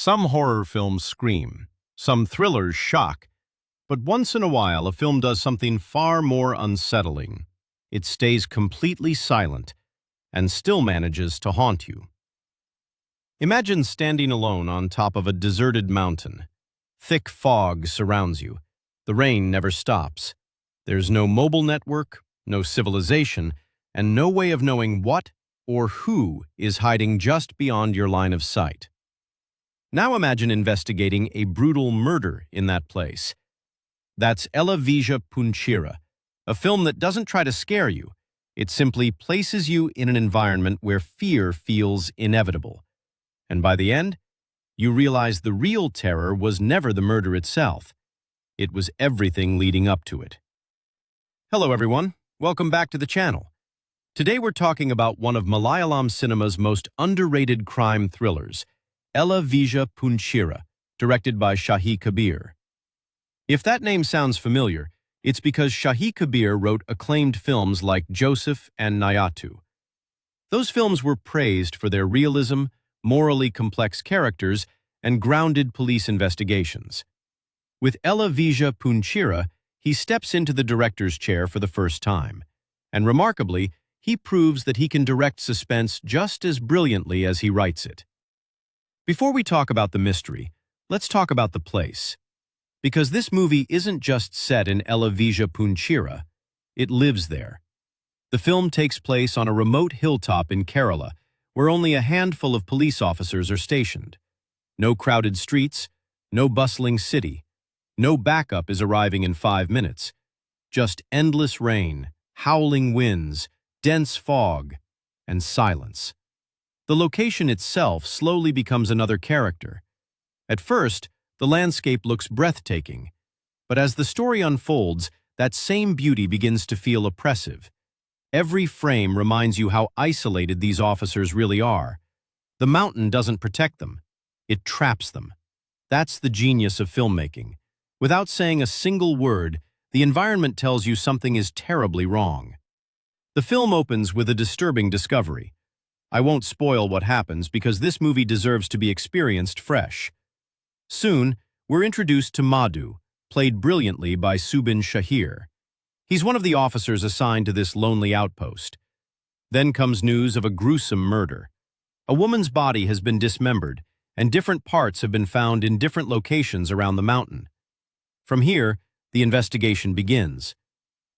Some horror films scream, some thrillers shock, but once in a while a film does something far more unsettling. It stays completely silent and still manages to haunt you. Imagine standing alone on top of a deserted mountain. Thick fog surrounds you. The rain never stops. There's no mobile network, no civilization, and no way of knowing what or who is hiding just beyond your line of sight. Now imagine investigating a brutal murder in that place. That's Ela Veezha Poonchira, a film that doesn't try to scare you. It simply places you in an environment where fear feels inevitable. And by the end, you realize the real terror was never the murder itself. It was everything leading up to it. Hello everyone, welcome back to the channel. Today we're talking about one of Malayalam cinema's most underrated crime thrillers, Ela Veezha Poonchira, directed by Shahi Kabir. If that name sounds familiar, it's because Shahi Kabir wrote acclaimed films like Joseph and Nayatu. Those films were praised for their realism, morally complex characters, and grounded police investigations. With Ela Veezha Poonchira, he steps into the director's chair for the first time, and remarkably, he proves that he can direct suspense just as brilliantly as he writes it. Before we talk about the mystery, let's talk about the place. Because this movie isn't just set in Ela Veezha Poonchira, it lives there. The film takes place on a remote hilltop in Kerala, where only a handful of police officers are stationed. No crowded streets, no bustling city, no backup is arriving in 5 minutes. Just endless rain, howling winds, dense fog, and silence. The location itself slowly becomes another character. At first, the landscape looks breathtaking, but as the story unfolds, that same beauty begins to feel oppressive. Every frame reminds you how isolated these officers really are. The mountain doesn't protect them, it traps them. That's the genius of filmmaking. Without saying a single word, the environment tells you something is terribly wrong. The film opens with a disturbing discovery. I won't spoil what happens because this movie deserves to be experienced fresh. Soon, we're introduced to Madhu, played brilliantly by Subin Shahir. He's one of the officers assigned to this lonely outpost. Then comes news of a gruesome murder. A woman's body has been dismembered, and different parts have been found in different locations around the mountain. From here, the investigation begins.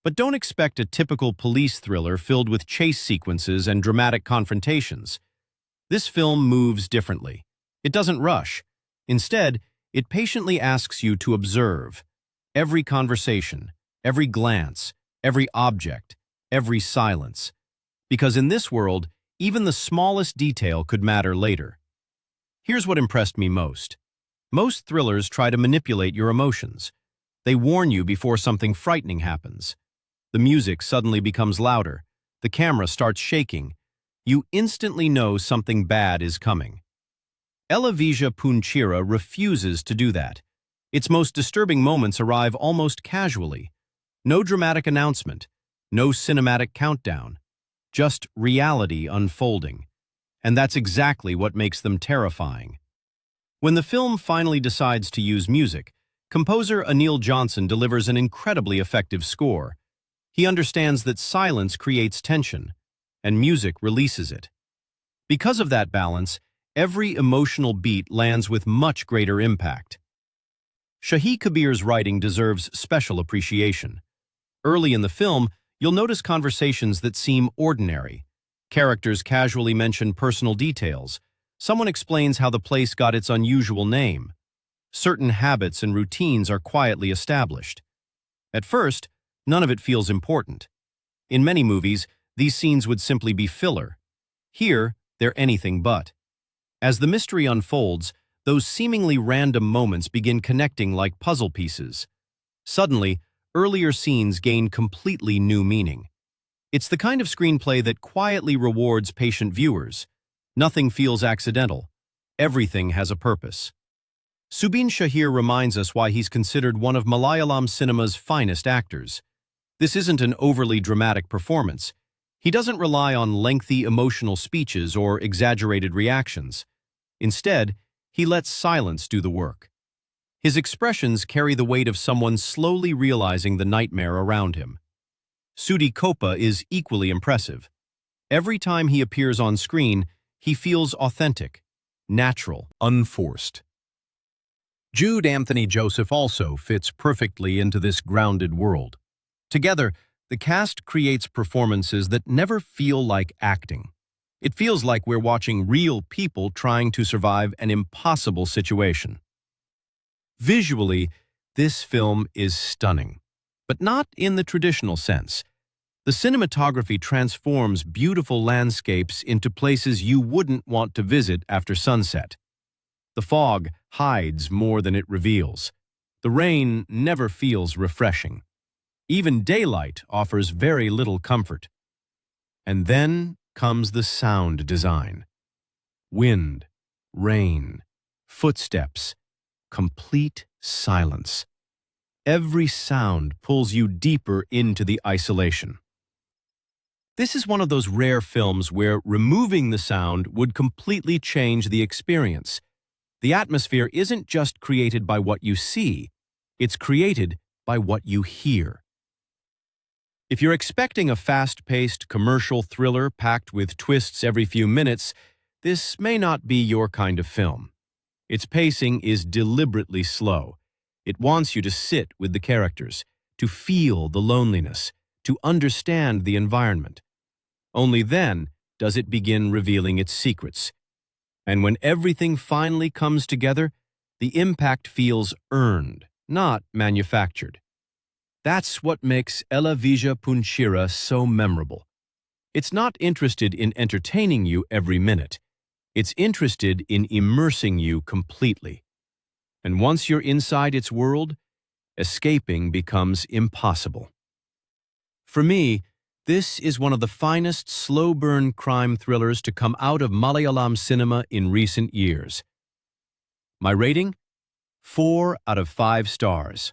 But don't expect a typical police thriller filled with chase sequences and dramatic confrontations. This film moves differently. It doesn't rush. Instead, it patiently asks you to observe every conversation, every glance, every object, every silence. Because in this world, even the smallest detail could matter later. Here's what impressed me most. Most thrillers try to manipulate your emotions. They warn you before something frightening happens. The music suddenly becomes louder. The camera starts shaking. You instantly know something bad is coming. Ela Veezha Poonchira refuses to do that. Its most disturbing moments arrive almost casually. No dramatic announcement, no cinematic countdown, just reality unfolding. And that's exactly what makes them terrifying. When the film finally decides to use music, composer Anil Johnson delivers an incredibly effective score. He understands that silence creates tension, and music releases it. Because of that balance, every emotional beat lands with much greater impact. Shahi Kabir's writing deserves special appreciation. Early in the film, you'll notice conversations that seem ordinary. Characters casually mention personal details. Someone explains how the place got its unusual name. Certain habits and routines are quietly established. At first, none of it feels important. In many movies, these scenes would simply be filler. Here, they're anything but. As the mystery unfolds, those seemingly random moments begin connecting like puzzle pieces. Suddenly, earlier scenes gain completely new meaning. It's the kind of screenplay that quietly rewards patient viewers. Nothing feels accidental. Everything has a purpose. Subin Shahir reminds us why he's considered one of Malayalam cinema's finest actors. This isn't an overly dramatic performance. He doesn't rely on lengthy emotional speeches or exaggerated reactions. Instead, he lets silence do the work. His expressions carry the weight of someone slowly realizing the nightmare around him. Sudi Kopa is equally impressive. Every time he appears on screen, he feels authentic, natural, unforced. Jude Anthony Joseph also fits perfectly into this grounded world. Together, the cast creates performances that never feel like acting. It feels like we're watching real people trying to survive an impossible situation. Visually, this film is stunning, but not in the traditional sense. The cinematography transforms beautiful landscapes into places you wouldn't want to visit after sunset. The fog hides more than it reveals. The rain never feels refreshing. Even daylight offers very little comfort. And then comes the sound design. Wind, rain, footsteps, complete silence. Every sound pulls you deeper into the isolation. This is one of those rare films where removing the sound would completely change the experience. The atmosphere isn't just created by what you see, it's created by what you hear. If you're expecting a fast-paced commercial thriller packed with twists every few minutes, this may not be your kind of film. Its pacing is deliberately slow. It wants you to sit with the characters, to feel the loneliness, to understand the environment. Only then does it begin revealing its secrets. And when everything finally comes together, the impact feels earned, not manufactured. That's what makes Ela Veezha Poonchira so memorable. It's not interested in entertaining you every minute. It's interested in immersing you completely. And once you're inside its world, escaping becomes impossible. For me, this is one of the finest slow-burn crime thrillers to come out of Malayalam cinema in recent years. My rating? 4 out of 5 stars.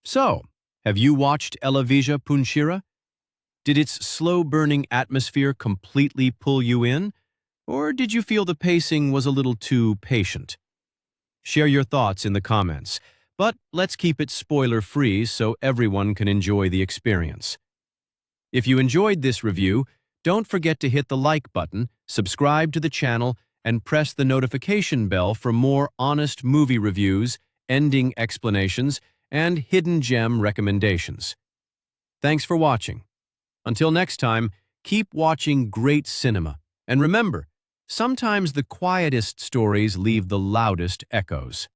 So, have you watched Ela Veezha Poonchira? Did its slow-burning atmosphere completely pull you in, or did you feel the pacing was a little too patient? Share your thoughts in the comments, but let's keep it spoiler-free so everyone can enjoy the experience. If you enjoyed this review, don't forget to hit the like button, subscribe to the channel, and press the notification bell for more honest movie reviews, ending explanations, and hidden gem recommendations. Thanks for watching. Until next time, keep watching great cinema. And remember, sometimes the quietest stories leave the loudest echoes.